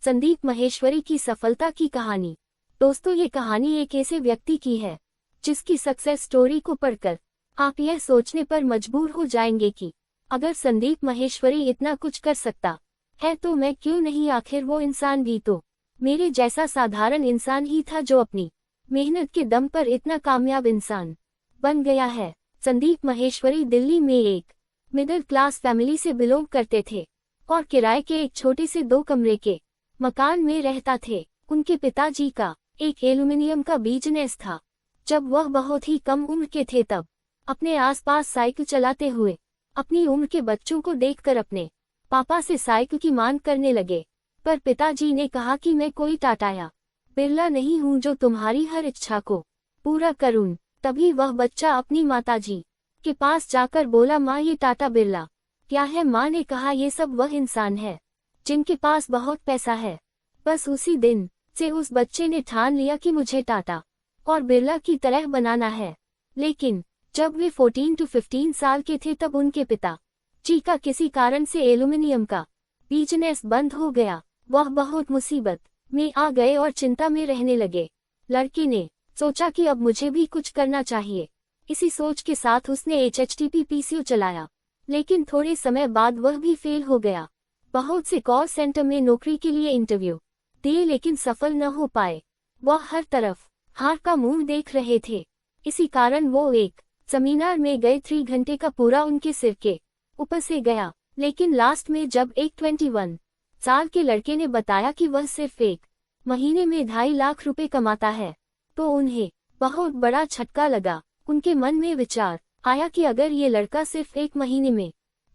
संदीप माहेश्वरी की सफलता की कहानी। दोस्तों, ये कहानी एक ऐसे व्यक्ति की है जिसकी सक्सेस स्टोरी को पढ़कर आप यह सोचने पर मजबूर हो जाएंगे कि अगर संदीप माहेश्वरी इतना कुछ कर सकता है तो मैं क्यों नहीं। आखिर वो इंसान भी तो मेरे जैसा साधारण इंसान ही था जो अपनी मेहनत के दम पर इतना कामयाब इंसान बन गया है। संदीप माहेश्वरी दिल्ली में एक मिडिल क्लास फैमिली से बिलोंग करते थे और किराए के एक छोटे से 2 कमरे के मकान में रहता थे। उनके पिताजी का एक एल्यूमिनियम का बिजनेस था। जब वह बहुत ही कम उम्र के थे तब अपने आसपास साइकिल चलाते हुए अपनी उम्र के बच्चों को देखकर अपने पापा से साइकिल की मांग करने लगे। पर पिताजी ने कहा कि मैं कोई टाटा या बिरला नहीं हूं जो तुम्हारी हर इच्छा को पूरा करूं। तभी वह बच्चा अपनी माताजी के पास जाकर बोला, माँ ये टाटा बिरला क्या है। माँ ने कहा, ये सब वह इंसान है जिनके पास बहुत पैसा है। बस उसी दिन से उस बच्चे ने ठान लिया कि मुझे टाटा और बिरला की तरह बनाना है। लेकिन जब वे 14 to 15 साल के थे तब उनके पिता जी का किसी कारण से एल्यूमिनियम का बिजनेस बंद हो गया। वह बहुत मुसीबत में आ गए और चिंता में रहने लगे। लड़के ने सोचा कि अब मुझे भी कुछ करना चाहिए। इसी सोच के साथ उसने HTTP PCO चलाया, लेकिन थोड़े समय बाद वह भी फेल हो गया। बहुत से कॉल सेंटर में नौकरी के लिए इंटरव्यू दिए लेकिन सफल न हो पाए। वह हर तरफ हार का मुंह देख रहे थे। इसी कारण वो एक सेमिनार में गए। 3 घंटे का पूरा उनके सिर के ऊपर से गया। लेकिन लास्ट में जब एक 21 साल के लड़के ने बताया कि वह सिर्फ एक महीने में 2.5 लाख रुपए कमाता है तो उन्हें बहुत बड़ा झटका लगा। उनके मन में विचार आया कि अगर ये लड़का सिर्फ एक महीने में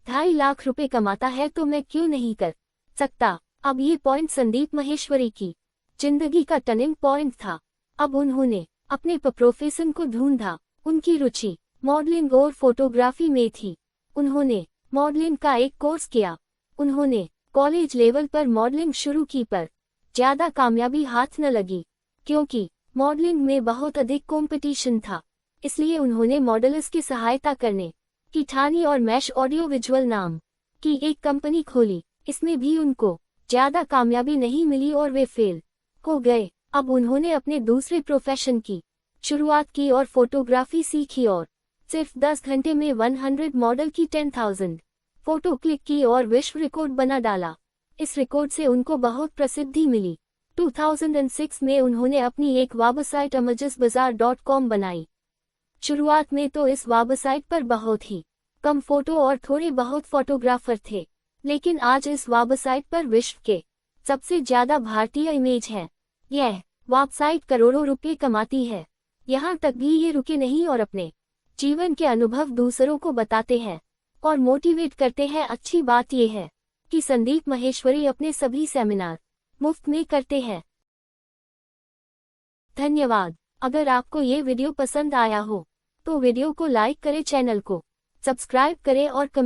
2.5 लाख रुपए कमाता है तो मैं क्यों नहीं कर सकता। अब ये पॉइंट संदीप माहेश्वरी की जिंदगी का टर्निंग पॉइंट था। अब उन्होंने अपने प्रोफेशन को ढूंढा। उनकी रुचि मॉडलिंग और फोटोग्राफी में थी। उन्होंने मॉडलिंग का एक कोर्स किया। उन्होंने कॉलेज लेवल पर मॉडलिंग शुरू की पर ज्यादा कामयाबी हाथ न लगी क्योंकि मॉडलिंग में बहुत अधिक कंपटीशन था। इसलिए उन्होंने मॉडल्स की सहायता करने की ठानी और मैश ऑडियो विजुअल नाम की एक कंपनी खोली। इसमें भी उनको ज्यादा कामयाबी नहीं मिली और वे फेल हो गए। अब उन्होंने अपने दूसरे प्रोफेशन की शुरुआत की और फोटोग्राफी सीखी और सिर्फ 10 घंटे में 100 मॉडल की 10,000 फोटो क्लिक की और विश्व रिकॉर्ड बना डाला। इस रिकॉर्ड से उनको बहुत प्रसिद्धि मिली। 2006 में उन्होंने अपनी एक वेबसाइट imagesbazaar.com बनाई। शुरुआत में तो इस वेबसाइट पर बहुत ही कम फोटो और थोड़े बहुत फोटोग्राफर थे, लेकिन आज इस वेबसाइट पर विश्व के सबसे ज्यादा भारतीय इमेज है। यह वेबसाइट करोड़ों रुपए कमाती है। यहाँ तक भी ये रुके नहीं और अपने जीवन के अनुभव दूसरों को बताते हैं और मोटिवेट करते हैं। अच्छी बात यह है कि संदीप माहेश्वरी अपने सभी सेमिनार मुफ्त में करते हैं। धन्यवाद। अगर आपको ये वीडियो पसंद आया हो तो वीडियो को लाइक करें, चैनल को सब्सक्राइब करें और कमेंट